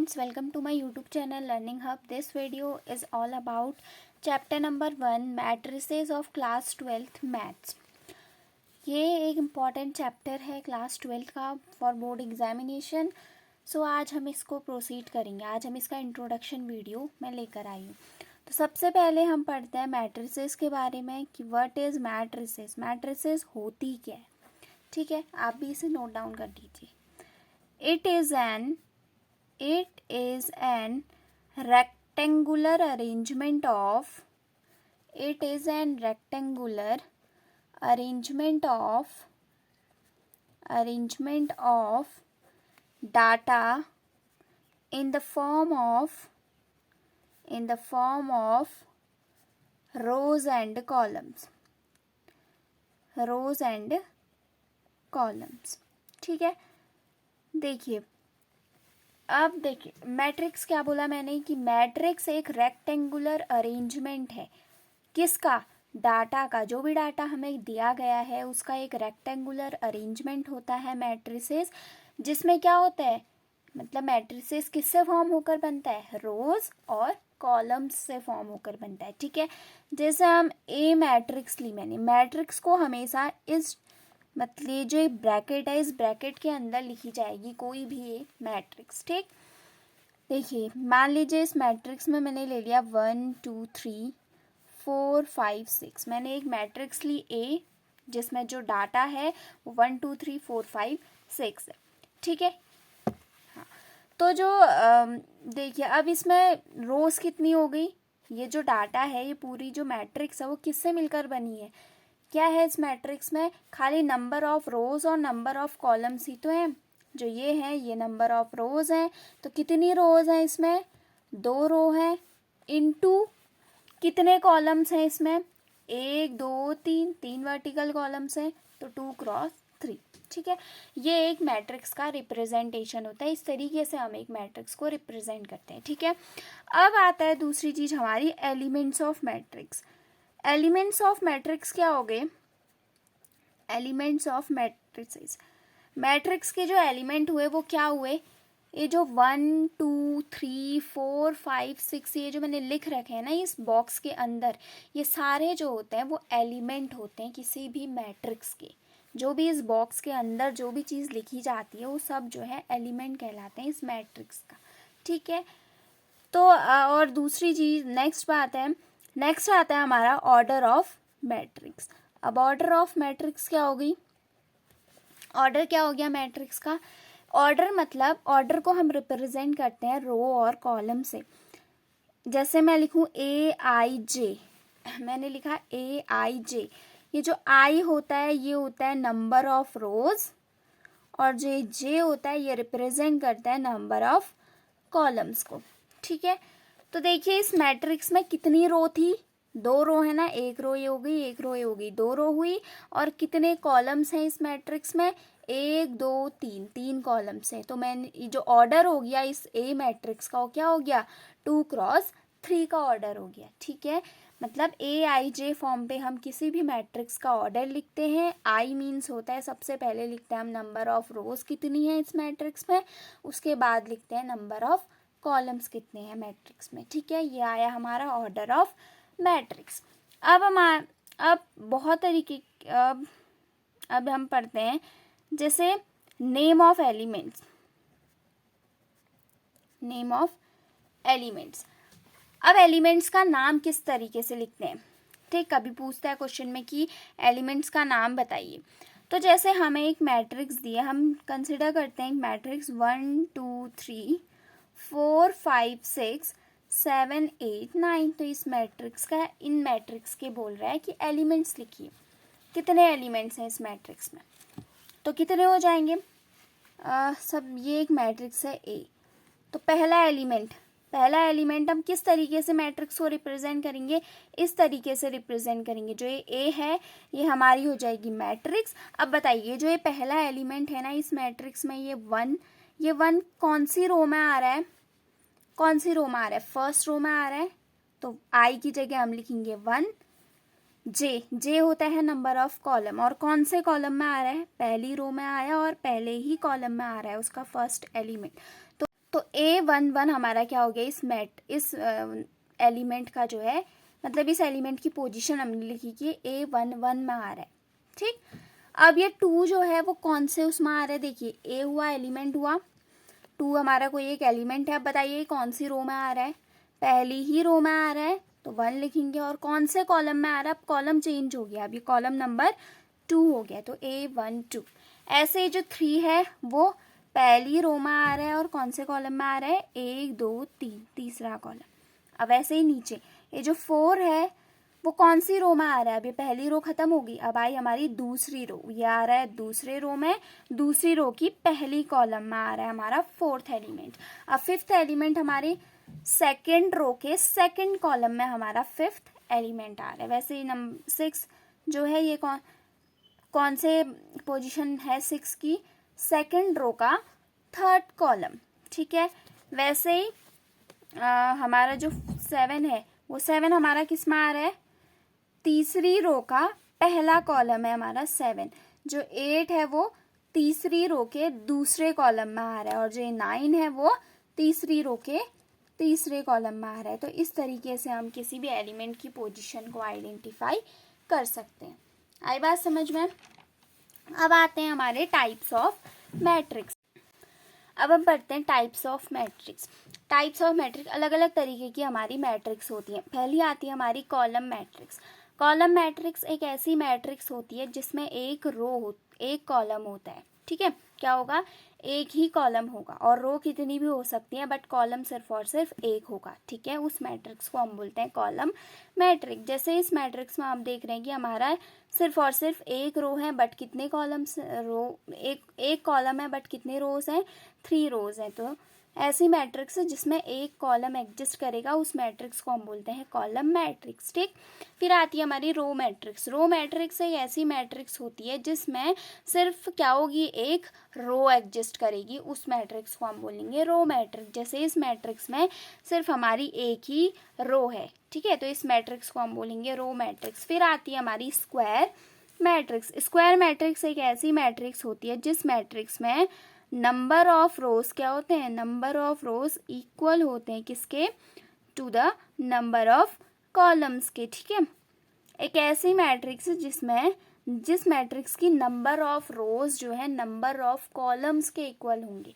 friends, welcome to my YouTube channel Learning Hub. This video is all about chapter number 1 matrices of class 12th maths. ये एक important chapter है class 12 का for board examination. सो आज हम इसको proceed करेंगे. आज हम इसका इंट्रोडक्शन वीडियो मैं लेकर आई हूँ. तो सबसे पहले हम पढ़ते हैं मैट्रिसेस के बारे में कि व्हाट इज़ मैट्रिसेस. मैट्रिसेस होती क्या है. ठीक है, आप भी इसे नोट डाउन कर दीजिए. It is an rectangular arrangement of data in the form of rows and columns. ठीक है. देखिए, अब देखिए मैट्रिक्स क्या बोला मैंने कि मैट्रिक्स एक रेक्टेंगुलर अरेंजमेंट है. किसका? डाटा का. जो भी डाटा हमें दिया गया है उसका एक रेक्टेंगुलर अरेंजमेंट होता है मैट्रिसेस. जिसमें क्या होता है, मतलब मैट्रिसेस किससे फॉर्म होकर बनता है? रोज और कॉलम्स से फॉर्म होकर बनता है. ठीक है, जैसे हम ए मैट्रिक्स ली मैंने. मैट्रिक्स को हमेशा इस मतलब जो एक ब्रैकेट है इस ब्रैकेट के अंदर लिखी जाएगी कोई भी एक मैट्रिक्स. ठीक, देखिए मान लीजिए इस मैट्रिक्स में मैंने ले लिया 1 2 3 4 5 6. मैंने एक मैट्रिक्स ली ए जिसमें जो डाटा है वो 1 2 3 4 5 6 है. ठीक है. हाँ, तो जो देखिए अब इसमें रोज कितनी हो गई. ये जो डाटा है ये पूरी जो मैट्रिक्स है वो किससे मिलकर बनी है? क्या है इस मैट्रिक्स में? खाली नंबर ऑफ रोज और नंबर ऑफ कॉलम्स ही तो हैं. जो ये हैं ये नंबर ऑफ रोज हैं. तो कितनी रोज हैं इसमें? 2 रो हैं. इनटू कितने कॉलम्स हैं इसमें? 1 2 3 वर्टिकल कॉलम्स हैं. तो 2 क्रॉस 3. ठीक है, ये एक मैट्रिक्स का रिप्रेजेंटेशन होता है. इस तरीके से हम एक मैट्रिक्स को रिप्रेजेंट करते हैं. ठीक है, अब आता है दूसरी चीज हमारी elements of matrix. Elements of matrix क्या हो गए? Elements of matrices. मैट्रिक्स के जो एलिमेंट हुए वो क्या हुए? ये जो 1 2 3 4 5 6 ये जो मैंने लिख रखे हैं ना इस बॉक्स के अंदर, ये सारे जो होते हैं वो एलिमेंट होते हैं किसी भी मैट्रिक्स के. जो भी इस बॉक्स के अंदर जो भी चीज़ लिखी जाती है वो सब जो है एलिमेंट कहलाते हैं इस मैट्रिक्स का. ठीक है, तो और दूसरी चीज़ नेक्स्ट आता है हमारा ऑर्डर ऑफ मैट्रिक्स. अब ऑर्डर ऑफ मैट्रिक्स क्या हो गई? ऑर्डर क्या हो गया मैट्रिक्स का? ऑर्डर मतलब ऑर्डर को हम रिप्रेजेंट करते हैं रो और कॉलम से. जैसे मैं लिखूं AIJ. मैंने लिखा AIJ. ये जो I होता है ये होता है नंबर ऑफ रोज और जो J होता है ये रिप्रेजेंट करता है नंबर ऑफ कॉलम्स को. ठीक है, तो देखिए इस मैट्रिक्स में कितनी रो थी? 2 रो है ना. 1 रो ये हो गई, 1 रो ये हो गई, 2 रो हुई. और कितने कॉलम्स हैं इस मैट्रिक्स में? 1 2 3 कॉलम्स हैं. तो मैंने जो ऑर्डर हो गया इस ए मैट्रिक्स का वो क्या हो गया? 2 क्रॉस 3 का ऑर्डर हो गया. ठीक है, मतलब AIJ फॉर्म पे हम किसी भी मैट्रिक्स का ऑर्डर लिखते हैं. आई मीन्स होता है सबसे पहले लिखते हैं हम नंबर ऑफ रोज कितनी है इस मैट्रिक्स में, उसके बाद लिखते हैं नंबर ऑफ कॉलम्स कितने हैं मैट्रिक्स में. ठीक है, ये आया हमारा ऑर्डर ऑफ मैट्रिक्स. अब बहुत तरीके अब हम पढ़ते हैं जैसे नेम ऑफ एलिमेंट्स. अब एलिमेंट्स का नाम किस तरीके से लिखते हैं? ठीक, कभी पूछता है क्वेश्चन में कि एलिमेंट्स का नाम बताइए. तो जैसे हमें एक मैट्रिक्स दिया, हम कंसिडर करते हैं एक मैट्रिक्स 1 2 3 4 5 6 7 8 9. तो इस मैट्रिक्स का इन मैट्रिक्स के बोल रहा है कि एलिमेंट्स लिखिए. कितने एलिमेंट्स हैं इस मैट्रिक्स में? तो कितने हो जाएंगे? सब ये एक मैट्रिक्स है ए. तो पहला एलिमेंट हम किस तरीके से मैट्रिक्स को रिप्रेजेंट करेंगे? इस तरीके से रिप्रेजेंट करेंगे. जो ये ए है ये हमारी हो जाएगी मैट्रिक्स. अब बताइए जो ये पहला एलिमेंट है ना इस मैट्रिक्स में ये 1 कौन सी रो में आ रहा है? फर्स्ट रो में आ रहा है. तो आई की जगह हम लिखेंगे 1. जे होता है नंबर ऑफ कॉलम. और कौन से कॉलम में आ रहा है? पहली रो में आया और पहले ही कॉलम में आ रहा है उसका फर्स्ट एलिमेंट. तो तो A11 हमारा क्या हो गया, इस एलिमेंट का जो है, मतलब इस एलिमेंट की पोजीशन हमने लिखी कि A11 में आ रहा है। ठीक, अब ये 2 जो है वो कौन से उसमें आ रहा है, देखिए A हुआ, एलिमेंट हुआ, 2 हमारा कोई एक एलिमेंट है। अब बताइए कौन सी रो में आ रहा है, पहली ही रो में आ रहा है तो 1 लिखेंगे। और कौन से कॉलम में आ रहा है, अब कॉलम चेंज हो गया, अब ये कॉलम नंबर 2 हो गया, तो A12। ऐसे जो 3 है वो पहली रो में आ रहा है और कौन से कॉलम में आ रहा है, 1 2 3, तीसरा कॉलम। अब ऐसे ही नीचे ये जो 4 है वो कौन सी रो में आ रहा है, अब ये पहली रो खत्म होगी, अब आई हमारी दूसरी रो, ये आ रहा है दूसरे रो में, दूसरी रो की पहली कॉलम में आ रहा है हमारा 4th एलिमेंट। अब 5th एलिमेंट हमारे सेकेंड रो के सेकेंड कॉलम में हमारा 5th एलिमेंट आ रहा है। वैसे ही नंबर 6 जो है ये कौन से पोजीशन है 6 की, सेकेंड रो का 3rd कॉलम। ठीक है, वैसे ही हमारा जो 7 है वो 7 हमारा किस में आ रहा है, तीसरी रो का पहला कॉलम है हमारा 7। जो 8 है वो तीसरी रो के दूसरे कॉलम में आ रहा है, और जो 9 है वो तीसरी रो के तीसरे कॉलम में आ रहा है। तो इस तरीके से हम किसी भी एलिमेंट की पोजीशन को आइडेंटिफाई कर सकते हैं। आई बात समझ में? अब आते हैं हमारे टाइप्स ऑफ मैट्रिक्स। अब हम पढ़ते हैं types of matrix. Types of matrix, अलग अलग तरीके की हमारी मैट्रिक्स होती है। पहली आती है हमारी कॉलम मैट्रिक्स। कॉलम मैट्रिक्स एक ऐसी मैट्रिक्स होती है जिसमें एक कॉलम होता है। ठीक है, क्या होगा, एक ही कॉलम होगा, और रो कितनी भी हो सकती है बट कॉलम सिर्फ और सिर्फ एक होगा। ठीक है, उस मैट्रिक्स को हम बोलते हैं कॉलम मैट्रिक्स। जैसे इस मैट्रिक्स में आप देख रहे हैं कि हमारा सिर्फ और सिर्फ एक रो है बट कितने कॉलम्स, एक कॉलम है बट कितने रोज हैं, 3 रोज हैं। तो ऐसी मैट्रिक्स जिसमें एक कॉलम एग्जिस्ट करेगा उस मैट्रिक्स को हम बोलते हैं कॉलम मैट्रिक्स। ठीक, फिर आती है हमारी रो मैट्रिक्स। रो मैट्रिक्स एक ऐसी मैट्रिक्स होती है जिसमें सिर्फ क्या होगी, एक रो एग्जिस्ट करेगी, उस मैट्रिक्स को हम बोलेंगे रो मैट्रिक्स। जैसे इस मैट्रिक्स में सिर्फ हमारी एक ही रो है। ठीक है, तो इस मैट्रिक्स को हम बोलेंगे रो मैट्रिक्स। फिर आती है हमारी स्क्वायर मैट्रिक्स। स्क्वायर मैट्रिक्स एक ऐसी मैट्रिक्स होती है जिस मैट्रिक्स में नंबर ऑफ रोज क्या होते हैं, नंबर ऑफ रोज इक्वल होते हैं किसके, to the number of columns के। ठीक है, एक ऐसी मैट्रिक्स जिस मैट्रिक्स की नंबर ऑफ रोज जो है नंबर ऑफ कॉलम्स के इक्वल होंगे।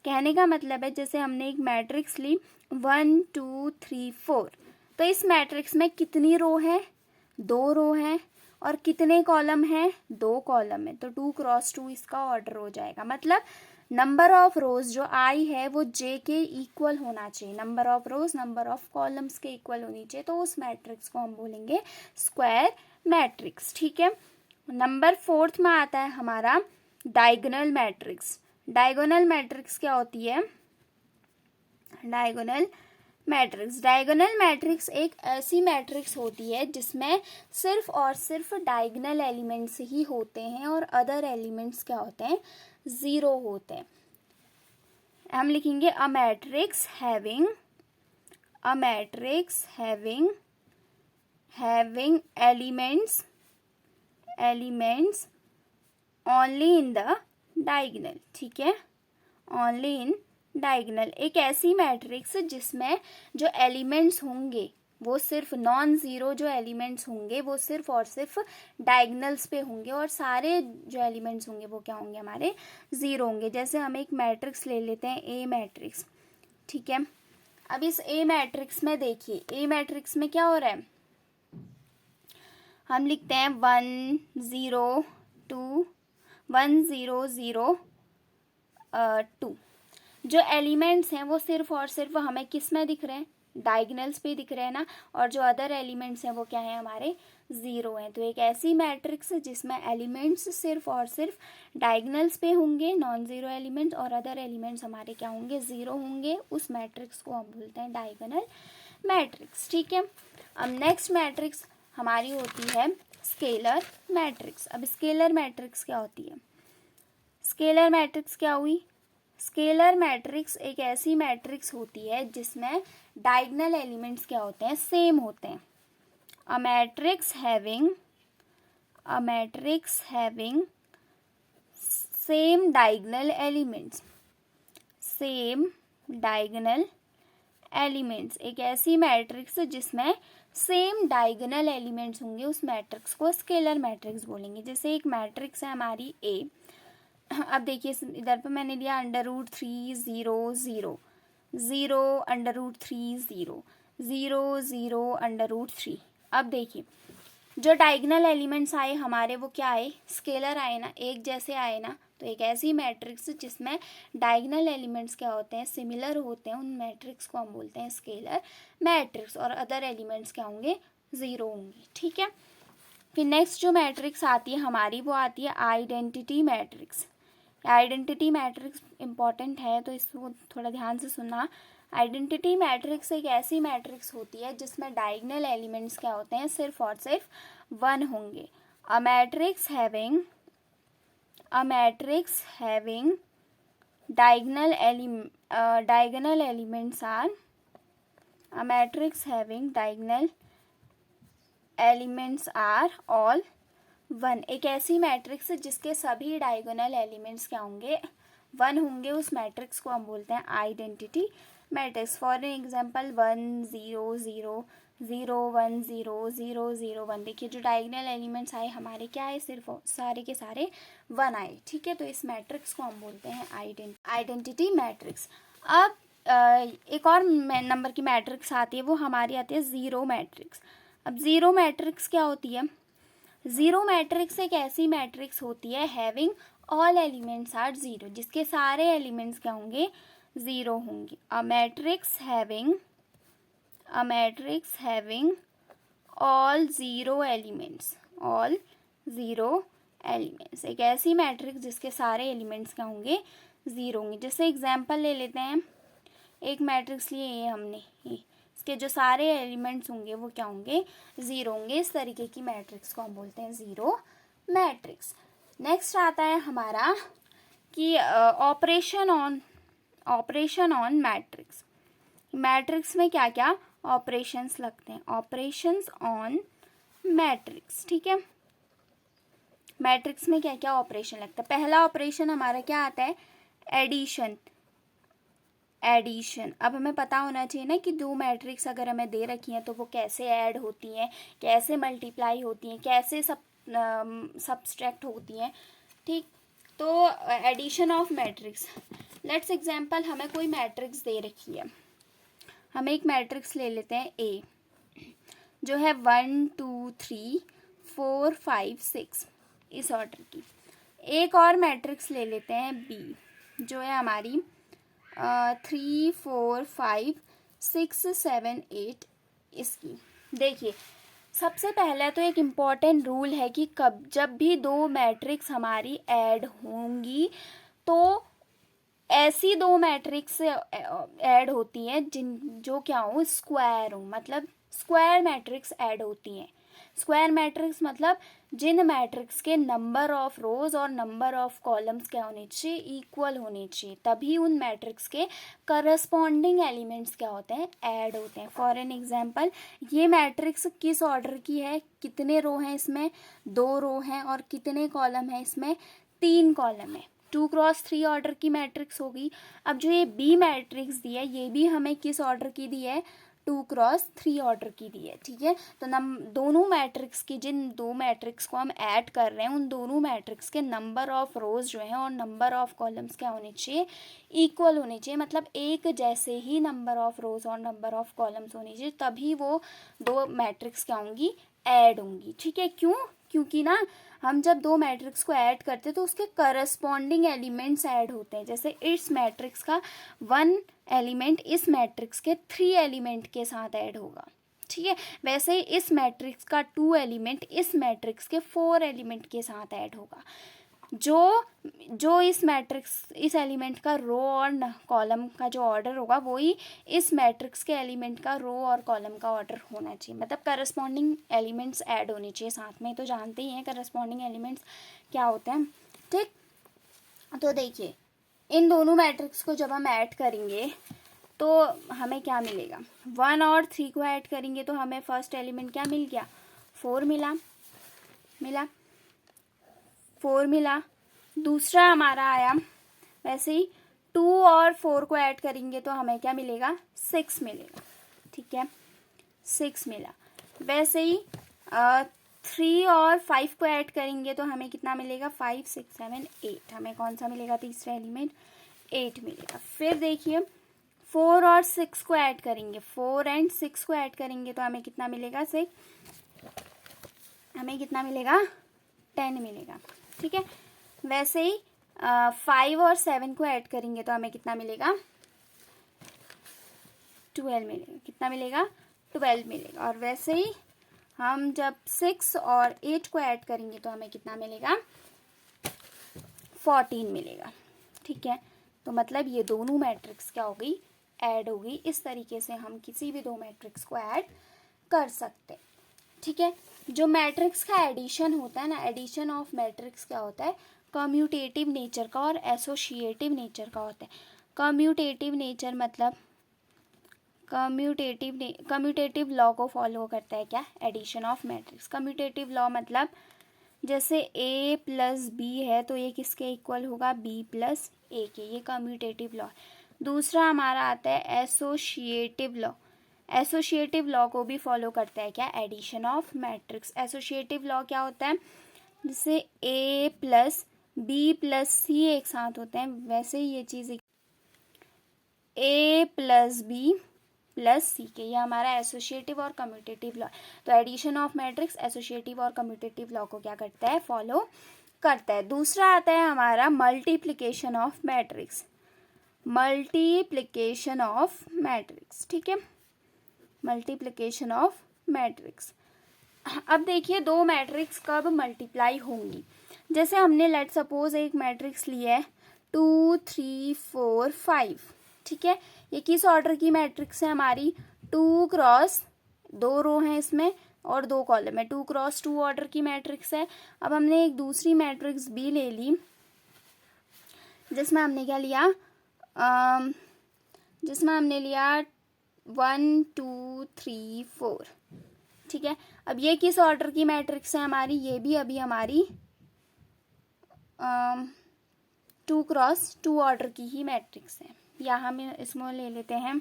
कहने का मतलब है जैसे हमने एक मैट्रिक्स ली 1 2 3 4, तो इस मैट्रिक्स में कितनी रो है, 2 रो है, और कितने कॉलम है, 2 कॉलम है, तो 2 क्रॉस 2 इसका ऑर्डर हो जाएगा। मतलब नंबर ऑफ रोज जो आई है वो जे के इक्वल होना चाहिए, number of rose number of columns के इक्वल होनी चाहिए, तो उस मैट्रिक्स को हम बोलेंगे स्क्वायर मैट्रिक्स। ठीक है, नंबर 4th में आता है हमारा डायगोनल मैट्रिक्स। डायगोनल मैट्रिक्स क्या होती है, डायगोनल मैट्रिक्स एक ऐसी मैट्रिक्स होती है जिसमें सिर्फ और सिर्फ डायगोनल एलिमेंट्स ही होते हैं और अदर एलिमेंट्स क्या होते हैं, 0 होते हैं। हम लिखेंगे अ matrix having elements only in the diagonal. ठीक है, ओनली इन डायगोनल एक ऐसी मैट्रिक्स जिसमें जो एलिमेंट्स होंगे वो सिर्फ नॉन ज़ीरो, जो एलिमेंट्स होंगे वो सिर्फ और सिर्फ डायगोनल्स पे होंगे, और सारे जो एलिमेंट्स होंगे वो क्या होंगे, हमारे 0 होंगे। जैसे हम एक मैट्रिक्स ले लेते हैं ए मैट्रिक्स। ठीक है, अब इस ए मैट्रिक्स में देखिए, ए मैट्रिक्स में क्या हो रहा है, हम लिखते हैं 1 0 2 1 0 0 2। जो एलिमेंट्स हैं वो सिर्फ और सिर्फ हमें किस में दिख रहे हैं, डायगोनल्स पे दिख रहे हैं ना, और जो अदर एलिमेंट्स हैं वो क्या है, हमारे 0 हैं। तो एक ऐसी मैट्रिक्स जिसमें एलिमेंट्स सिर्फ और सिर्फ डायगोनल्स पे होंगे, नॉन ज़ीरो एलिमेंट्स, और अदर एलिमेंट्स हमारे क्या होंगे, 0 होंगे, उस मैट्रिक्स को हम बोलते हैं डायगोनल मैट्रिक्स। ठीक है, अब नेक्स्ट मैट्रिक्स हमारी होती है स्केलर मैट्रिक्स। अब स्केलर मैट्रिक्स क्या होती है, स्केलर मैट्रिक्स क्या हुई, स्केलर मैट्रिक्स एक ऐसी मैट्रिक्स होती है जिसमें डायगोनल एलिमेंट्स क्या होते हैं, सेम होते हैं। अ matrix having same diagonal elements, same diagonal elements, एक ऐसी मैट्रिक्स जिसमें सेम डायगोनल एलिमेंट्स होंगे, उस मैट्रिक्स को स्केलर मैट्रिक्स बोलेंगे। जैसे एक मैट्रिक्स है हमारी ए, अब देखिए इधर पे मैंने लिया √3 0 0 0 √3 0 0 0 √3। अब देखिए जो डायगोनल एलिमेंट्स आए हमारे वो क्या आए, स्केलर आए ना, एक जैसे आए ना। तो एक ऐसी मैट्रिक्स जिसमें डायगोनल एलिमेंट्स क्या होते हैं, सिमिलर होते हैं, उन मैट्रिक्स को हम बोलते हैं स्केलर मैट्रिक्स, और अदर एलिमेंट्स क्या होंगे, ज़ीरो होंगे। ठीक है, फिर नेक्स्ट जो मैट्रिक्स आती है हमारी वो आती है identity matrix. Identity matrix important है तो इसको थोड़ा ध्यान से सुनना। आइडेंटिटी मैट्रिक्स एक ऐसी मैट्रिक्स होती है जिसमें डायगोनल एलिमेंट्स क्या होते हैं, सिर्फ और सिर्फ 1 होंगे। A matrix having diagonal elements are a matrix having diagonal elements are all 1। एक ऐसी मैट्रिक्स जिसके सभी डायगोनल एलिमेंट्स क्या होंगे, 1 होंगे, उस मैट्रिक्स को हम बोलते हैं आइडेंटिटी मैट्रिक्स। For example 1 0 0 0 1 0 0 0 1। देखिए जो डायगोनल एलिमेंट्स आए हमारे क्या आए, सिर्फ सारे के सारे 1 आए। ठीक है, तो इस मैट्रिक्स को हम बोलते हैं आइडेंटिटी मैट्रिक्स। अब एक और नंबर की मैट्रिक्स आती है, वो हमारी आती है ज़ीरो मैट्रिक्स। अब ज़ीरो मैट्रिक्स क्या होती है, ज़ीरो मैट्रिक्स एक ऐसी मैट्रिक्स होती है having all elements are zero, जिसके सारे एलिमेंट्स क्या होंगे, ज़ीरो होंगे। A matrix having all zero elements, एक ऐसी मैट्रिक्स जिसके सारे एलिमेंट्स क्या होंगे, ज़ीरो होंगे। जैसे एग्जांपल ले लेते हैं, एक मैट्रिक्स लिए ये हमने, इसके जो सारे एलिमेंट्स होंगे वो क्या होंगे, ज़ीरो होंगे। इस तरीके की मैट्रिक्स को हम बोलते हैं ज़ीरो मैट्रिक्स। नेक्स्ट आता है हमारा कि ऑपरेशन ऑन मैट्रिक्स। मैट्रिक्स में क्या क्या ऑपरेशंस लगते हैं, ऑपरेशंस ऑन मैट्रिक्स। ठीक है, मैट्रिक्स में क्या क्या ऑपरेशन लगता है। पहला ऑपरेशन हमारा क्या आता है, एडिशन। अब हमें पता होना चाहिए ना कि दो मैट्रिक्स अगर हमें दे रखी हैं तो वो कैसे ऐड होती हैं, कैसे मल्टीप्लाई होती हैं, कैसे सब्सट्रैक्ट होती हैं। ठीक, तो addition of matrix. Let's example, हमें कोई मैट्रिक्स दे रखी है, हमें एक मैट्रिक्स ले लेते हैं ए, जो है 1 2 3 4 5 6 इस ऑर्डर की। एक और मैट्रिक्स ले लेते हैं बी, जो है हमारी 3 4 5 6 7 8 इसकी। देखिए सबसे पहला तो एक इम्पॉर्टेंट रूल है कि जब भी दो मैट्रिक्स हमारी ऐड होंगी तो ऐसी दो मैट्रिक्स ऐड होती हैं जो क्या हो, स्क्वायर हो, मतलब स्क्वायर मैट्रिक्स ऐड होती हैं। स्क्वायर मैट्रिक्स मतलब जिन मैट्रिक्स के नंबर ऑफ रोज और नंबर ऑफ कॉलम्स क्या होने चाहिए, इक्वल होने चाहिए, तभी उन मैट्रिक्स के करस्पॉन्डिंग एलिमेंट्स क्या होते हैं, ऐड होते हैं। फॉर एन एग्जांपल, ये मैट्रिक्स किस ऑर्डर की है, कितने रो हैं इसमें, 2 रो हैं, और कितने कॉलम है इसमें, 3 कॉलम है। 2 क्रॉस 3 ऑर्डर की मैट्रिक्स होगी। अब जो ये बी मैट्रिक्स दी है ये भी हमें किस ऑर्डर की दी है, 2 क्रॉस 3 ऑर्डर की दी है। ठीक है, तो दोनों मैट्रिक्स की, जिन दो मैट्रिक्स को हम ऐड कर रहे हैं उन दोनों मैट्रिक्स के नंबर ऑफ रोज जो हैं और नंबर ऑफ कॉलम्स क्या होने चाहिए, इक्वल होने चाहिए, मतलब एक जैसे ही नंबर ऑफ रोज और नंबर ऑफ कॉलम्स होने चाहिए, तभी वो दो मैट्रिक्स क्या होंगी, ऐड होंगी। ठीक है, क्योंकि ना हम जब दो मैट्रिक्स को ऐड करते हैं तो उसके करस्पॉन्डिंग एलिमेंट्स ऐड होते हैं। जैसे इस मैट्रिक्स का 1 एलिमेंट इस मैट्रिक्स के 3 एलिमेंट के साथ ऐड होगा। ठीक है, वैसे ही इस मैट्रिक्स का 2 एलिमेंट इस मैट्रिक्स के 4 एलिमेंट के साथ ऐड होगा। जो इस मैट्रिक्स, इस एलिमेंट का रो और कॉलम का जो ऑर्डर होगा वही इस मैट्रिक्स के एलिमेंट का रो और कॉलम का ऑर्डर होना चाहिए, मतलब करस्पॉन्डिंग एलिमेंट्स ऐड होने चाहिए साथ में। तो जानते ही हैं करस्पॉन्डिंग एलिमेंट्स क्या होते हैं। ठीक, तो देखिए इन दोनों मैट्रिक्स को जब हम ऐड करेंगे तो हमें क्या मिलेगा, 1 और 3 को ऐड करेंगे तो हमें फर्स्ट एलिमेंट क्या मिल गया, 4 मिला। 4 मिला। दूसरा हमारा आया वैसे ही 2 और 4 को ऐड करेंगे तो हमें क्या मिलेगा, 6 मिलेगा, ठीक है, 6 मिला। वैसे ही 3 और 5 को ऐड करेंगे तो हमें कितना मिलेगा, 5 6 7 8, हमें कौन सा मिलेगा, तीसरा एलिमेंट 8 मिलेगा। फिर देखिए 4 और 6 को ऐड करेंगे, 4 एंड 6 को ऐड करेंगे तो हमें कितना मिलेगा, 6, हमें कितना मिलेगा, 10 मिलेगा, ठीक है। वैसे ही 5 और 7 को ऐड करेंगे तो हमें कितना मिलेगा, 12 मिलेगा, कितना मिलेगा, 12 मिलेगा। और वैसे ही हम जब 6 और 8 को ऐड करेंगे तो हमें कितना मिलेगा, 14 मिलेगा, ठीक है। तो मतलब ये दोनों मैट्रिक्स क्या हो गई, ऐड हो गई। इस तरीके से हम किसी भी दो मैट्रिक्स को ऐड कर सकते हैं, ठीक है। जो मैट्रिक्स का एडिशन होता है ना, एडिशन ऑफ मैट्रिक्स क्या होता है, कम्यूटेटिव नेचर का और एसोसिएटिव नेचर का होता है। कम्यूटेटिव नेचर मतलब कम्यूटेटिव लॉ को फॉलो करता है क्या, addition of matrix. Commutative law मतलब जैसे a प्लस बी है तो ये किसके इक्वल होगा, b प्लस ए के, ये कम्यूटेटिव लॉ। दूसरा हमारा आता है एसोसिएटिव लॉ। एसोसिएटिव लॉ को भी फॉलो करता है क्या, addition of matrix. Associative law क्या होता है, जैसे a plus B plus C एक साथ होते हैं, वैसे ही ये चीज़ a plus B plus C के, ये हमारा एसोसिएटिव और कम्यूटेटिव लॉ। तो एडिशन ऑफ मैट्रिक्स एसोसिएटिव और कम्यूटेटिव लॉ को क्या करता है, फॉलो करता है। दूसरा आता है हमारा multiplication of matrix. Multiplication of matrix, ठीक है, मल्टीप्लिकेशन ऑफ मैट्रिक्स। अब देखिए दो मैट्रिक्स कब मल्टीप्लाई होंगी। जैसे हमने लेट सपोज एक मैट्रिक्स लिया है 2 3 4 5, ठीक है। ये किस ऑर्डर की मैट्रिक्स है हमारी, 2 क्रॉस 2 रो हैं इसमें और 2 कॉलम है, 2 क्रॉस 2 ऑर्डर की मैट्रिक्स है। अब हमने एक दूसरी मैट्रिक्स भी ले ली जिसमें हमने क्या लिया, जिसमें हमने लिया 1 2 3 4, ठीक है। अब ये किस ऑर्डर की मैट्रिक्स है हमारी, ये भी अभी हमारी 2 क्रॉस 2 ऑर्डर की ही मैट्रिक्स है। यहाँ हम इसमें ले लेते हैं,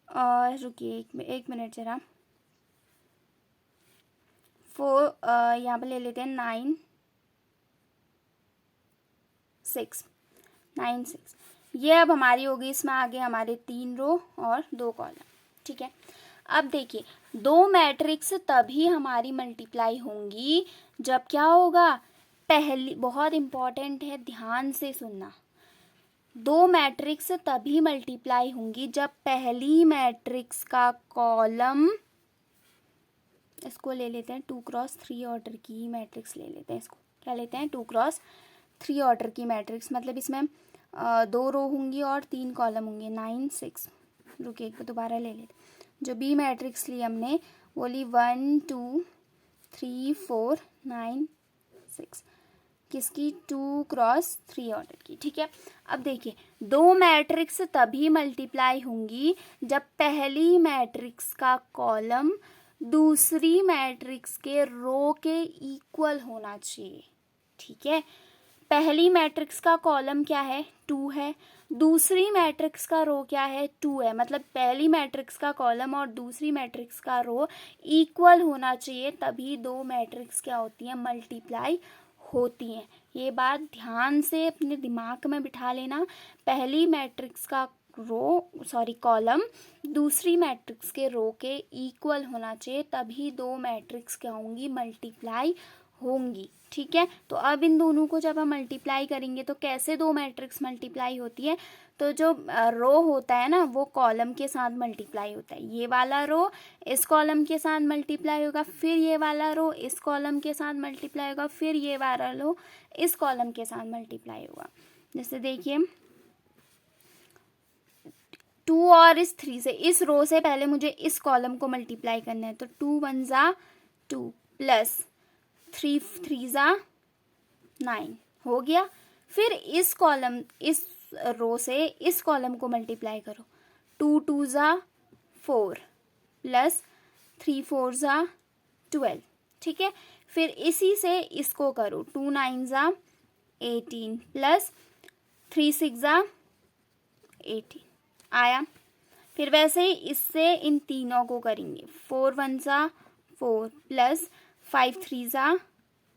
और रुकिए एक मिनट जरा, 4 यहाँ पर ले लेते हैं 9 6 9 6, ये अब हमारी होगी। इसमें आगे हमारे 3 रो और 2 कॉलम, ठीक है। अब देखिए दो मैट्रिक्स तभी हमारी मल्टीप्लाई होंगी जब क्या होगा, पहली, बहुत इंपॉर्टेंट है, ध्यान से सुनना, दो मैट्रिक्स तभी मल्टीप्लाई होंगी जब पहली मैट्रिक्स का कॉलम, इसको ले लेते हैं 2 क्रॉस 3 ऑर्डर की मैट्रिक्स ले लेते हैं, इसको क्या लेते हैं, 2 क्रॉस 3 ऑर्डर की मैट्रिक्स, मतलब इसमें 2 रो होंगी और 3 कॉलम होंगे, 9 6। रुकिए एक दोबारा ले लेते, जो बी मैट्रिक्स ली हमने वो ली 1 2 3 4 9 6, किसकी, 2 क्रॉस 3 ऑर्डर की, ठीक है। अब देखिए दो मैट्रिक्स तभी मल्टीप्लाई होंगी जब पहली मैट्रिक्स का कॉलम दूसरी मैट्रिक्स के रो के इक्वल होना चाहिए, ठीक है। पहली मैट्रिक्स का कॉलम क्या है, 2 है, दूसरी मैट्रिक्स का रो क्या है, 2 है, मतलब पहली मैट्रिक्स का कॉलम और दूसरी मैट्रिक्स का रो इक्वल होना चाहिए, तभी दो मैट्रिक्स क्या होती हैं, मल्टीप्लाई होती हैं। ये बात ध्यान से अपने दिमाग में बिठा लेना, पहली मैट्रिक्स का कॉलम दूसरी मैट्रिक्स के रो के इक्वल होना चाहिए, तभी दो मैट्रिक्स क्या होंगी, मल्टीप्लाई होंगी, ठीक है। तो अब इन दोनों को जब हम मल्टीप्लाई करेंगे तो कैसे दो मैट्रिक्स मल्टीप्लाई होती है, तो जो रो होता है ना वो कॉलम के साथ मल्टीप्लाई होता है, ये वाला रो इस कॉलम के साथ मल्टीप्लाई होगा, फिर ये वाला रो इस कॉलम के साथ मल्टीप्लाई होगा, फिर ये वाला रो इस कॉलम के साथ मल्टीप्लाई होगा। जैसे देखिए 2 और इस 3 से, इस रो से पहले मुझे इस कॉलम को मल्टीप्लाई करना है, तो 2 1 ज़ा 2 प्लस 3 3 ज़ा 9 हो गया। फिर इस कॉलम, इस रो से इस कॉलम को मल्टीप्लाई करो, 2 2 ज़ा 4 प्लस 3 4 ज़ा 12, ठीक है। फिर इसी से इसको करो, 2 9 ज़ा 18 प्लस 3 6 ज़ा 18 आया। फिर वैसे ही इससे इन तीनों को करेंगे, 4 1 ज़ा 4 प्लस 5 3 ज़ा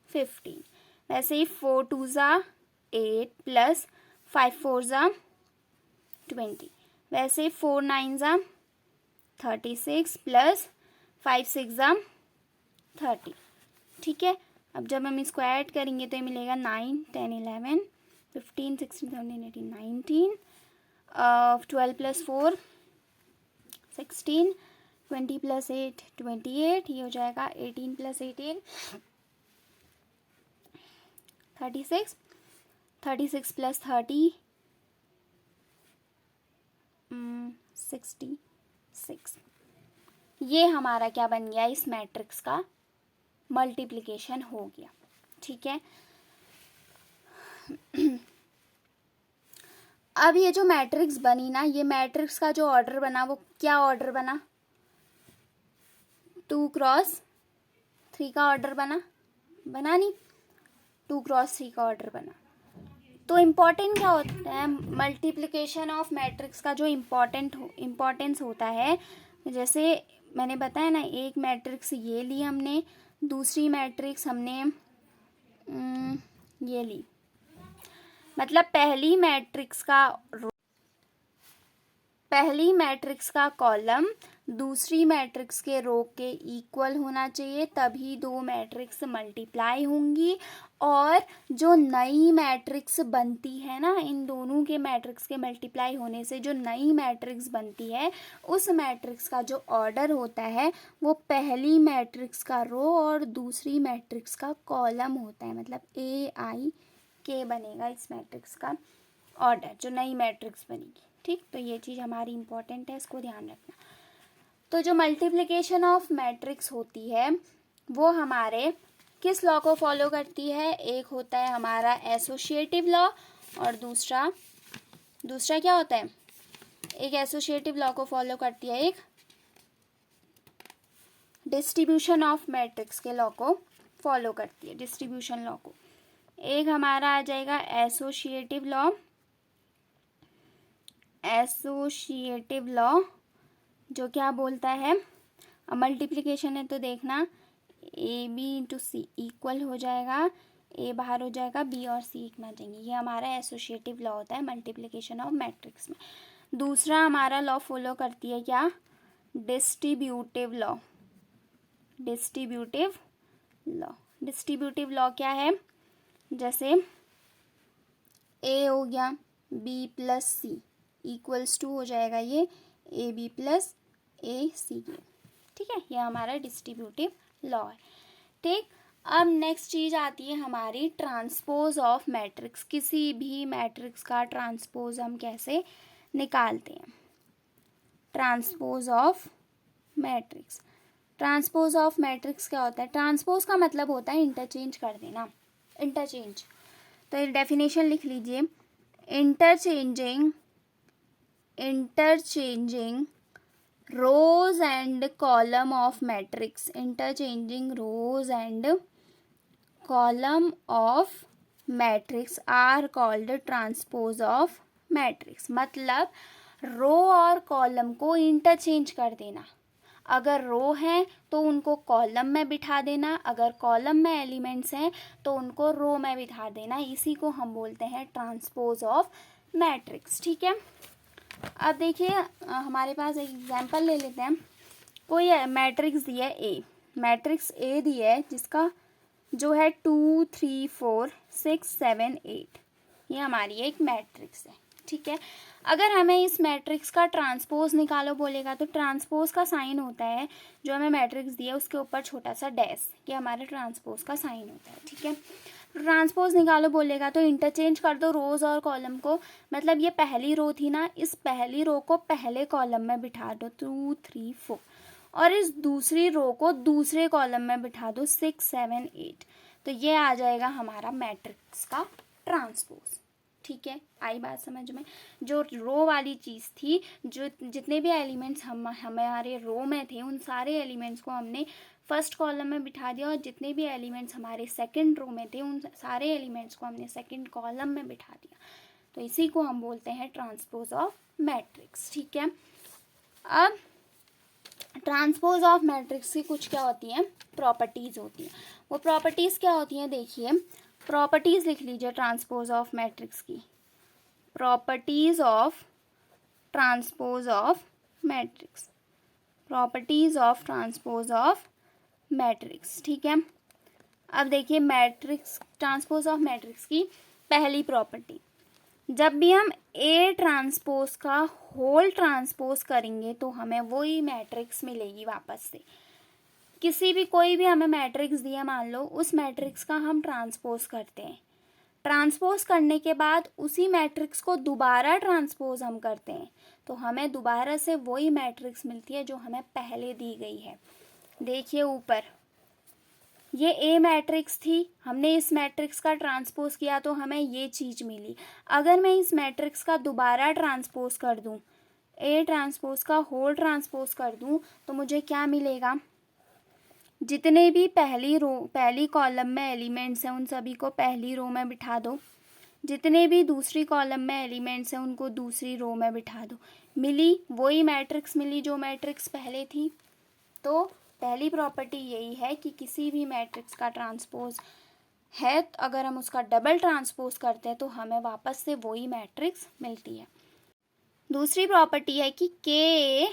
15, वैसे ही 4 2 ज़ा 8 प्लस 5 4 ज़ा 20, वैसे ही 4 9 ज़ा 36 प्लस 5 6 ज़ा 30। ठीक है, अब जब हम इसको ऐड करेंगे तो ये मिलेगा 9 10 11 15 16 17 18 19, 12 प्लस 4 16, 20 प्लस 8 28, ये हो जाएगा 18 प्लस 18 36, 36 प्लस 30 66। ये हमारा क्या बन गया, इस मैट्रिक्स का मल्टीप्लिकेशन हो गया। ठीक है, अब ये जो मैट्रिक्स बनी ना, ये मैट्रिक्स का जो ऑर्डर बना वो क्या ऑर्डर बना, 2 क्रॉस 3 का ऑर्डर बना नहीं, 2 क्रॉस 3 का ऑर्डर बना। तो इम्पॉर्टेंट क्या होता है, मल्टीप्लिकेशन ऑफ मैट्रिक्स का जो इम्पॉर्टेंस होता है, जैसे मैंने बताया ना, एक मैट्रिक्स ये ली हमने, दूसरी मैट्रिक्स हमने ये ली, मतलब पहली मैट्रिक्स का कॉलम दूसरी मैट्रिक्स के रो के इक्वल होना चाहिए, तभी दो मैट्रिक्स मल्टीप्लाई होंगी। और जो नई मैट्रिक्स बनती है ना, इन दोनों के मैट्रिक्स के मल्टीप्लाई होने से जो नई मैट्रिक्स बनती है, उस मैट्रिक्स का जो ऑर्डर होता है वो पहली मैट्रिक्स का रो और दूसरी मैट्रिक्स का कॉलम होता है, मतलब AIK बनेगा इस मैट्रिक्स का ऑर्डर, जो नई मैट्रिक्स बनेगी। ठीक, तो ये चीज़ हमारी इंपॉर्टेंट है, इसको ध्यान रखना। तो जो मल्टीप्लिकेशन ऑफ मैट्रिक्स होती है वो हमारे किस लॉ को फॉलो करती है, एक होता है हमारा एसोसिएटिव लॉ और दूसरा क्या होता है, एक एसोसिएटिव लॉ को फॉलो करती है, एक डिस्ट्रीब्यूशन ऑफ मैट्रिक्स के लॉ को फॉलो करती है, डिस्ट्रीब्यूशन लॉ को। एक हमारा आ जाएगा एसोसिएटिव लॉ, जो क्या बोलता है, मल्टीप्लिकेशन है तो देखना AB इंटू सी इक्वल हो जाएगा, A बाहर हो जाएगा, B और C एक में आ जाएंगे। ये हमारा एसोसिएटिव लॉ होता है मल्टीप्लिकेशन ऑफ मैट्रिक्स में। दूसरा हमारा लॉ फॉलो करती है क्या, डिस्ट्रीब्यूटिव लॉ क्या है, जैसे A हो गया B plus C equals to हो जाएगा ये AB प्लस AC के। ठीक है, ये हमारा डिस्ट्रीब्यूटिव लॉ है। ठीक, अब नेक्स्ट चीज़ आती है हमारी ट्रांसपोज ऑफ मैट्रिक्स। किसी भी मैट्रिक्स का ट्रांसपोज हम कैसे निकालते हैं, ट्रांसपोज ऑफ मैट्रिक्स क्या होता है, ट्रांसपोज का मतलब होता है इंटरचेंज कर देना, इंटरचेंज। तो डेफिनेशन लिख लीजिए, interchanging rows and column of matrix, interchanging rows and column of matrix are called transpose of matrix। मतलब रो और कॉलम को इंटरचेंज कर देना, अगर रो हैं तो उनको कॉलम में बिठा देना, अगर कॉलम में एलिमेंट्स हैं तो उनको रो में बिठा देना, इसी को हम बोलते हैं ट्रांसपोज ऑफ मैट्रिक्स। ठीक है, अब देखिए हमारे पास एक एग्जांपल ले लेते हैं। कोई मैट्रिक्स दिया है A, मैट्रिक्स A दिया है जिसका जो है 2 3 4 6 7 8, ये हमारी एक मैट्रिक्स है। ठीक है, अगर हमें इस मैट्रिक्स का ट्रांसपोज निकालो बोलेगा तो ट्रांसपोज का साइन होता है, जो हमें मैट्रिक्स दिया है उसके ऊपर छोटा सा डैश, ये हमारे ट्रांसपोज का साइन होता है। ठीक है, ट्रांसपोज निकालो बोलेगा तो इंटरचेंज कर दो रोज और कॉलम को, मतलब ये पहली रो थी ना, इस पहली रो को पहले कॉलम में बिठा दो 2 3 4, और इस दूसरी रो को दूसरे कॉलम में बिठा दो 6 7 8, तो ये आ जाएगा हमारा मैट्रिक्स का ट्रांसपोज। ठीक है, आई बात समझ में, जो रो वाली चीज़ थी, जो जितने भी एलिमेंट्स हमारे रो में थे उन सारे एलिमेंट्स को हमने फर्स्ट कॉलम में बिठा दिया, और जितने भी एलिमेंट्स हमारे सेकंड रो में थे उन सारे एलिमेंट्स को हमने सेकंड कॉलम में बिठा दिया। तो इसी को हम बोलते हैं ट्रांसपोज ऑफ मैट्रिक्स। ठीक है, अब ट्रांसपोज ऑफ मैट्रिक्स की कुछ क्या होती हैं, प्रॉपर्टीज होती हैं। वो प्रॉपर्टीज क्या होती हैं, देखिए प्रॉपर्टीज लिख लीजिए ट्रांसपोज ऑफ मैट्रिक्स की। Properties of transpose of matrix, properties of transpose of matrix. ठीक है, अब देखिए मैट्रिक्स, ट्रांसपोज ऑफ मैट्रिक्स की पहली प्रॉपर्टी, जब भी हम ए ट्रांसपोज का होल ट्रांसपोज करेंगे तो हमें वही मैट्रिक्स मिलेगी वापस से। किसी भी कोई भी हमें मैट्रिक्स दिया, मान लो उस मैट्रिक्स का हम ट्रांसपोज करते हैं, ट्रांसपोज करने के बाद उसी मैट्रिक्स को दोबारा ट्रांसपोज हम करते हैं तो हमें दोबारा से वही मैट्रिक्स मिलती है जो हमें पहले दी गई है। देखिए ऊपर ये ए मैट्रिक्स थी, हमने इस मैट्रिक्स का ट्रांसपोज किया तो हमें ये चीज़ मिली। अगर मैं इस मैट्रिक्स का दोबारा ट्रांसपोज कर दूं, ए ट्रांसपोज का होल ट्रांसपोज कर दूं, तो मुझे क्या मिलेगा, जितने भी पहली कॉलम में एलिमेंट्स हैं उन सभी को पहली रो में बिठा दो, जितने भी दूसरी कॉलम में एलिमेंट्स हैं उनको दूसरी रो में बिठा दो, मिली वही मैट्रिक्स मिली जो मैट्रिक्स पहले थी। तो पहली प्रॉपर्टी यही है कि किसी भी मैट्रिक्स का ट्रांसपोज है, अगर हम उसका डबल ट्रांसपोज करते हैं तो हमें वापस से वही मैट्रिक्स मिलती है। दूसरी प्रॉपर्टी है कि के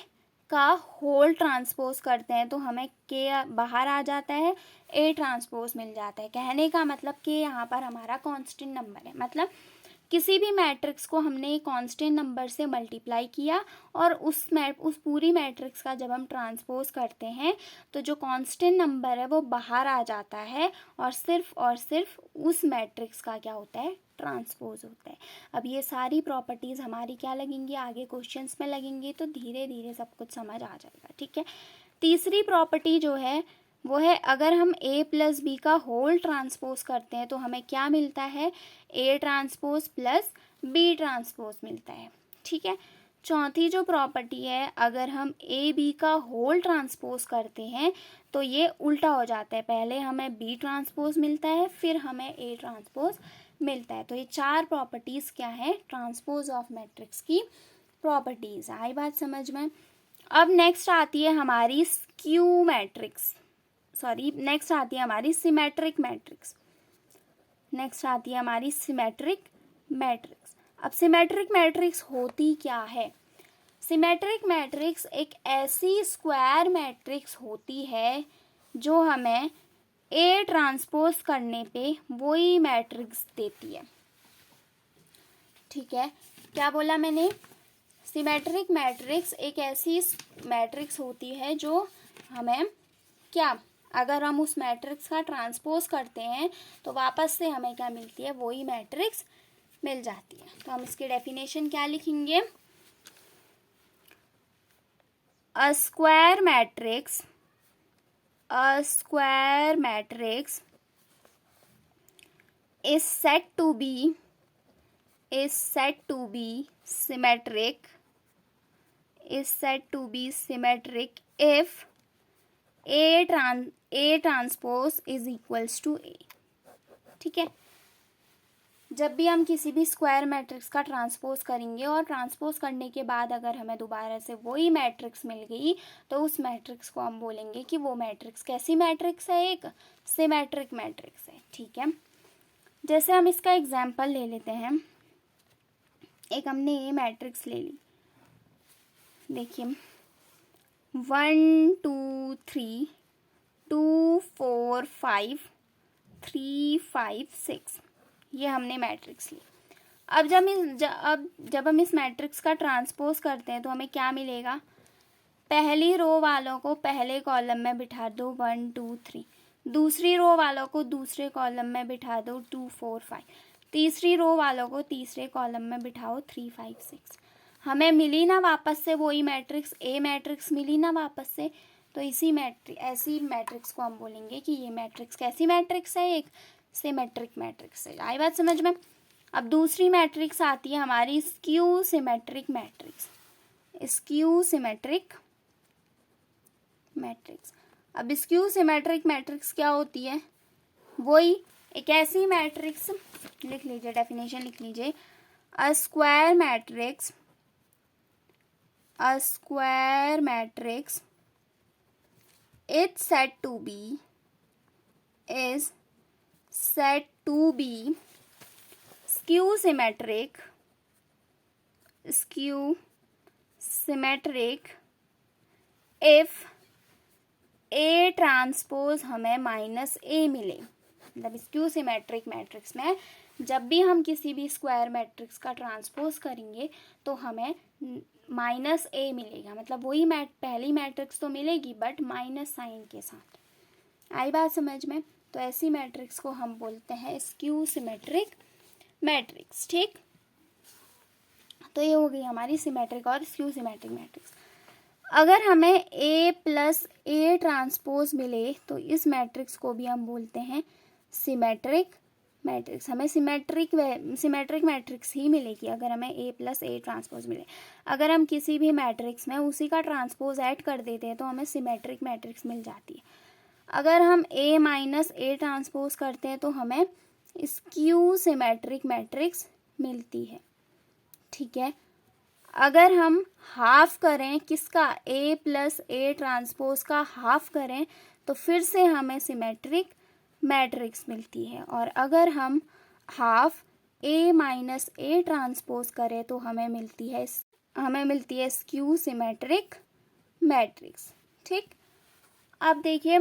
का होल ट्रांसपोज करते हैं तो हमें के बाहर आ जाता है, ए ट्रांसपोज मिल जाता है। कहने का मतलब कि यहाँ पर हमारा कांस्टेंट नंबर है, मतलब किसी भी मैट्रिक्स को हमने एक कांस्टेंट नंबर से मल्टीप्लाई किया और उस पूरी मैट्रिक्स का जब हम ट्रांसपोज करते हैं तो जो कांस्टेंट नंबर है वो बाहर आ जाता है और सिर्फ उस मैट्रिक्स का क्या होता है, ट्रांसपोज होता है। अब ये सारी प्रॉपर्टीज़ हमारी क्या लगेंगी, आगे क्वेश्चंस में लगेंगी, तो धीरे धीरे सब कुछ समझ आ जाएगा। ठीक है, तीसरी प्रॉपर्टी जो है वो है, अगर हम a प्लस बी का होल ट्रांसपोज करते हैं तो हमें क्या मिलता है, a transpose plus b transpose मिलता है। ठीक है, चौथी जो प्रॉपर्टी है, अगर हम a b का होल ट्रांसपोज करते हैं तो ये उल्टा हो जाता है, पहले हमें b ट्रांसपोज मिलता है फिर हमें a ट्रांसपोज मिलता है। तो ये चार प्रॉपर्टीज़ क्या है, ट्रांसपोज ऑफ मैट्रिक्स की प्रॉपर्टीज़। आई बात समझ में। अब नेक्स्ट आती है हमारी स्क्यू मैट्रिक्स, नेक्स्ट आती है हमारी सिमेट्रिक मैट्रिक्स। नेक्स्ट आती है हमारी सिमेट्रिक मैट्रिक्स। अब सिमेट्रिक मैट्रिक्स होती क्या है, सिमेट्रिक मैट्रिक्स एक ऐसी स्क्वायर मैट्रिक्स होती है जो हमें ए ट्रांसपोज करने पे वही मैट्रिक्स देती है। ठीक है, क्या बोला मैंने, सिमेट्रिक मैट्रिक्स एक ऐसी मैट्रिक्स होती है जो हमें क्या, अगर हम उस मैट्रिक्स का ट्रांसपोज करते हैं तो वापस से हमें क्या मिलती है, वही मैट्रिक्स मिल जाती है। तो हम इसकी डेफिनेशन क्या लिखेंगे, a square matrix is said to be symmetric if A transpose is equals to A। ठीक है, जब भी हम किसी भी स्क्वायर मैट्रिक्स का ट्रांसपोज करेंगे और ट्रांसपोज करने के बाद अगर हमें दोबारा से वही मैट्रिक्स मिल गई तो उस मैट्रिक्स को हम बोलेंगे कि वो मैट्रिक्स कैसी मैट्रिक्स है, एक सिमेट्रिक मैट्रिक्स है। ठीक है, जैसे हम इसका एग्जाम्पल ले लेते हैं, एक हमने ये मैट्रिक्स ले ली, देखिए 1 2 3 2 4 5 3 5 6, ये हमने मैट्रिक्स ली। अब जब हम इस मैट्रिक्स का ट्रांसपोज करते हैं तो हमें क्या मिलेगा, पहली रो वालों को पहले कॉलम में बिठा दो 1 2 3, दूसरी रो वालों को दूसरे कॉलम में बिठा दो 2 4 5, तीसरी रो वालों को तीसरे कॉलम में बिठाओ 3 5 6। हमें मिली ना वापस से वही मैट्रिक्स, ए मैट्रिक्स मिली ना वापस से, तो ऐसी मैट्रिक्स को हम बोलेंगे कि ये मैट्रिक्स कैसी मैट्रिक्स है, एक सिमेट्रिक मैट्रिक्स है। आई बात समझ में। अब दूसरी मैट्रिक्स आती है हमारी skew symmetric matrix, skew symmetric matrix. अब स्क्यू सिमेट्रिक मैट्रिक्स क्या होती है, वही एक ऐसी मैट्रिक्स, लिख लीजिए डेफिनेशन लिख लीजिए, A square matrix it's said to be skew symmetric if A transpose हमें माइनस ए मिले। मतलब स्क्यू सिमेट्रिक मैट्रिक्स में जब भी हम किसी भी स्क्वायर मैट्रिक्स का ट्रांसपोज करेंगे तो हमें माइनस ए मिलेगा। मतलब वही पहली मैट्रिक्स तो मिलेगी बट माइनस साइन के साथ। आई बात समझ में? तो ऐसी मैट्रिक्स को हम बोलते हैं स्क्यू सिमेट्रिक मैट्रिक्स। ठीक, तो ये हो गई हमारी सिमेट्रिक और स्क्यू सिमेट्रिक मैट्रिक्स। अगर हमें A प्लस ए ट्रांसपोज मिले तो इस मैट्रिक्स को भी हम बोलते हैं सिमेट्रिक मैट्रिक्स। हमें सिमेट्रिक मैट्रिक्स ही मिलेगी अगर हमें A प्लस ए ट्रांसपोज मिले। अगर हम किसी भी मैट्रिक्स में उसी का ट्रांसपोज ऐड कर देते हैं तो हमें सिमेट्रिक मैट्रिक्स मिल जाती है। अगर हम A माइनस ए ट्रांसपोज करते हैं तो हमें स्क्यू सिमेट्रिक मैट्रिक्स मिलती है। ठीक है, अगर हम हाफ करें किसका, A प्लस ए ट्रांसपोज का हाफ करें तो फिर से हमें सिमेट्रिक मैट्रिक्स मिलती है। और अगर हम half A minus A transpose करें तो हमें मिलती है स्क्यू सिमेट्रिक मैट्रिक्स। ठीक, अब देखिए,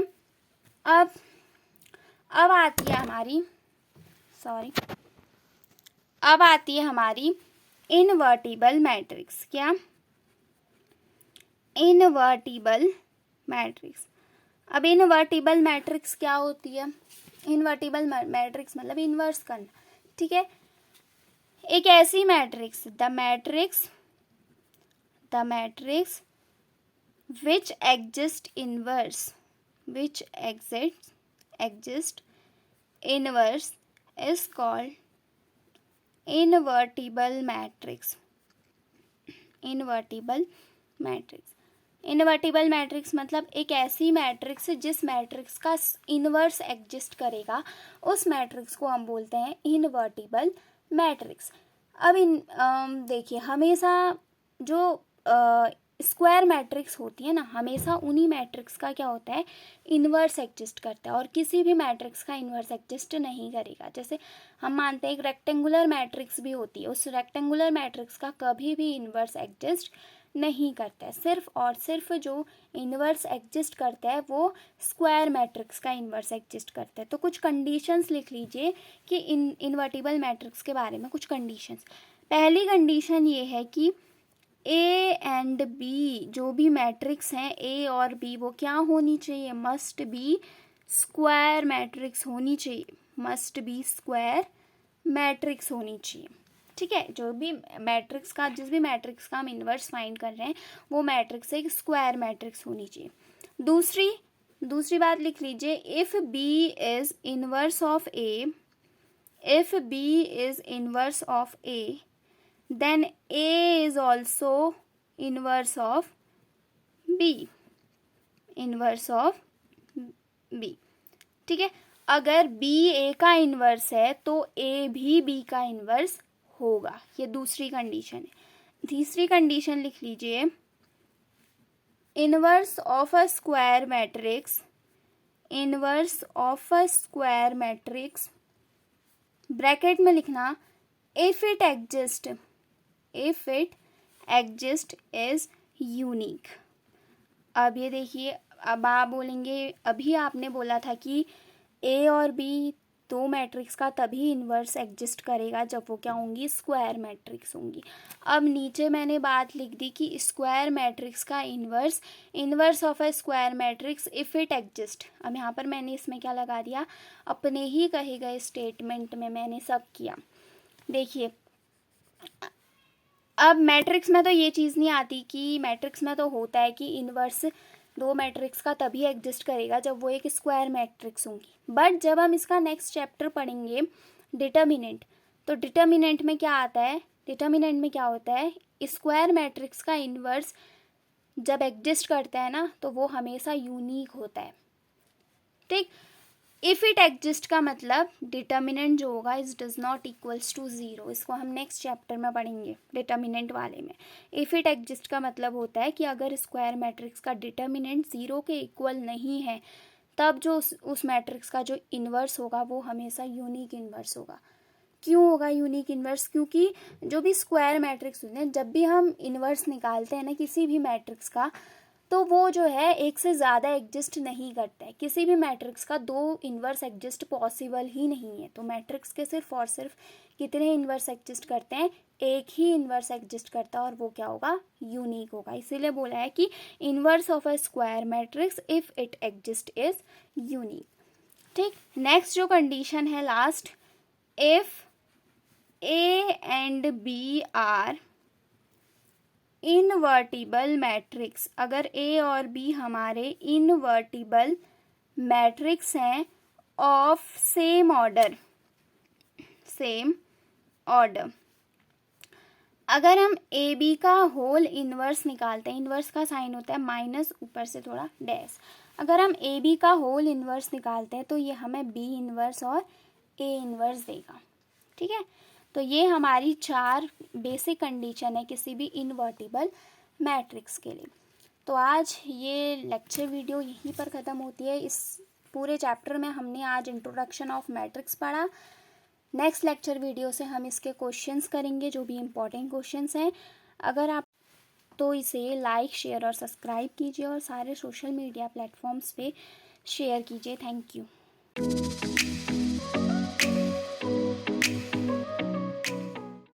अब आती है हमारी इनवर्टिबल मैट्रिक्स। क्या? Invertible matrix. अब इनवर्टिबल मैट्रिक्स क्या होती है? इनवर्टिबल मैट्रिक्स मतलब इन्वर्स करना। ठीक है, एक ऐसी matrix, the matrix which exist inverse is called invertible matrix. Invertible matrix मतलब एक ऐसी मैट्रिक्स जिस मैट्रिक्स का इनवर्स एग्जिस्ट करेगा, उस मैट्रिक्स को हम बोलते हैं इनवर्टिबल मैट्रिक्स। अब देखिए, हमेशा जो स्क्वायर मैट्रिक्स होती है ना, हमेशा उन्हीं मैट्रिक्स का क्या होता है, इन्वर्स एग्जिस्ट करता है, और किसी भी मैट्रिक्स का इन्वर्स एग्जिस्ट नहीं करेगा। जैसे हम मानते हैं एक रेक्टेंगुलर मैट्रिक्स भी होती है, उस रेक्टेंगुलर मैट्रिक्स का कभी भी इन्वर्स एग्जिस्ट नहीं करता है। सिर्फ और सिर्फ जो इन्वर्स एग्जिस्ट करता है वो स्क्वायर मैट्रिक्स का इन्वर्स एग्जिस्ट करता है। तो कुछ कंडीशंस लिख लीजिए कि इनवर्टिबल मैट्रिक्स के बारे में कुछ कंडीशंस। पहली कंडीशन ये है कि ए एंड बी जो भी मैट्रिक्स हैं, ए और बी, वो क्या होनी चाहिए, मस्ट बी स्क्वायर मैट्रिक्स होनी चाहिए, मस्ट बी स्क्वायर मैट्रिक्स होनी चाहिए। ठीक है, जो भी मैट्रिक्स का, जिस भी मैट्रिक्स का हम इन्वर्स फाइंड कर रहे हैं वो मैट्रिक्स एक स्क्वायर मैट्रिक्स होनी चाहिए। दूसरी बात लिख लीजिए, if B is inverse of A, then A is also inverse of B। ठीक है, अगर B A का इन्वर्स है तो A भी B का इन्वर्स होगा। ये दूसरी कंडीशन है। तीसरी कंडीशन लिख लीजिए, inverse of a square matrix, bracket में लिखना, if it exists is unique। अब ये देखिए, अब आप बोलेंगे अभी आपने बोला था कि ए और बी दो मैट्रिक्स का तभी इन्वर्स एग्जिस्ट करेगा जब वो क्या होंगी, स्क्वायर मैट्रिक्स होंगी। अब नीचे मैंने बात लिख दी कि स्क्वायर मैट्रिक्स का inverse of a square matrix if it exist. अब यहाँ पर मैंने इसमें क्या लगा दिया, अपने ही कहे गए स्टेटमेंट में मैंने सब किया। देखिए, अब मैट्रिक्स में तो ये चीज़ नहीं आती कि मैट्रिक्स में तो होता है कि इन्वर्स दो मैट्रिक्स का तभी एग्जिस्ट करेगा जब वो एक स्क्वायर मैट्रिक्स होंगी। बट जब हम इसका नेक्स्ट चैप्टर पढ़ेंगे डिटर्मिनेंट, तो डिटर्मिनेंट में क्या आता है, डिटर्मिनेंट में क्या होता है, स्क्वायर मैट्रिक्स का इन्वर्स जब एग्जिस्ट करता है ना तो वो हमेशा यूनिक होता है। ठीक, इफ़ इट एग्जिस्ट का मतलब डिटर्मिनेंट जो होगा is does not equals to zero, इसको हम नेक्स्ट चैप्टर में पढ़ेंगे डिटर्मिनेंट वाले में। इफ़ इट एग्जिस्ट का मतलब होता है कि अगर स्क्वायर मैट्रिक्स का डिटर्मिनेंट ज़ीरो के इक्वल नहीं है तब जो उस मैट्रिक्स का जो इन्वर्स होगा वो हमेशा यूनिक इन्वर्स होगा। क्यों होगा यूनिक इन्वर्स? क्योंकि जो भी स्क्वायर मैट्रिक्स होते हैं, जब भी हम इन्वर्स निकालते हैं ना किसी भी मैट्रिक्स का, तो वो जो है एक से ज़्यादा एग्जिस्ट नहीं करता है। किसी भी मैट्रिक्स का दो इन्वर्स एग्जिस्ट पॉसिबल ही नहीं है। तो मैट्रिक्स के सिर्फ और सिर्फ कितने इन्वर्स एग्जिस्ट करते हैं? एक ही इन्वर्स एग्जिस्ट करता है और वो क्या होगा? यूनिक होगा। इसीलिए बोला है कि inverse of a square matrix if it exist is unique. ठीक, नेक्स्ट जो कंडीशन है last, if A and B are invertible matrix, अगर ए और बी हमारे इनवर्टिबल मैट्रिक्स हैं ऑफ सेम ऑर्डर, अगर हम ए बी का होल इन्वर्स निकालते हैं, इन्वर्स का साइन होता है माइनस ऊपर से थोड़ा डैश, अगर हम ए बी का होल इन्वर्स निकालते हैं तो ये हमें बी इन्वर्स और ए इन्वर्स देगा। ठीक है, तो ये हमारी 4 बेसिक कंडीशन है किसी भी इनवर्टिबल मैट्रिक्स के लिए। तो आज ये लेक्चर वीडियो यहीं पर ख़त्म होती है। इस पूरे चैप्टर में हमने आज इंट्रोडक्शन ऑफ मैट्रिक्स पढ़ा। नेक्स्ट लेक्चर वीडियो से हम इसके क्वेश्चंस करेंगे जो भी इम्पोर्टेंट क्वेश्चंस हैं। अगर आप तो इसे लाइक, शेयर और सब्सक्राइब कीजिए और सारे सोशल मीडिया प्लेटफॉर्म्स पे शेयर कीजिए। Thank you.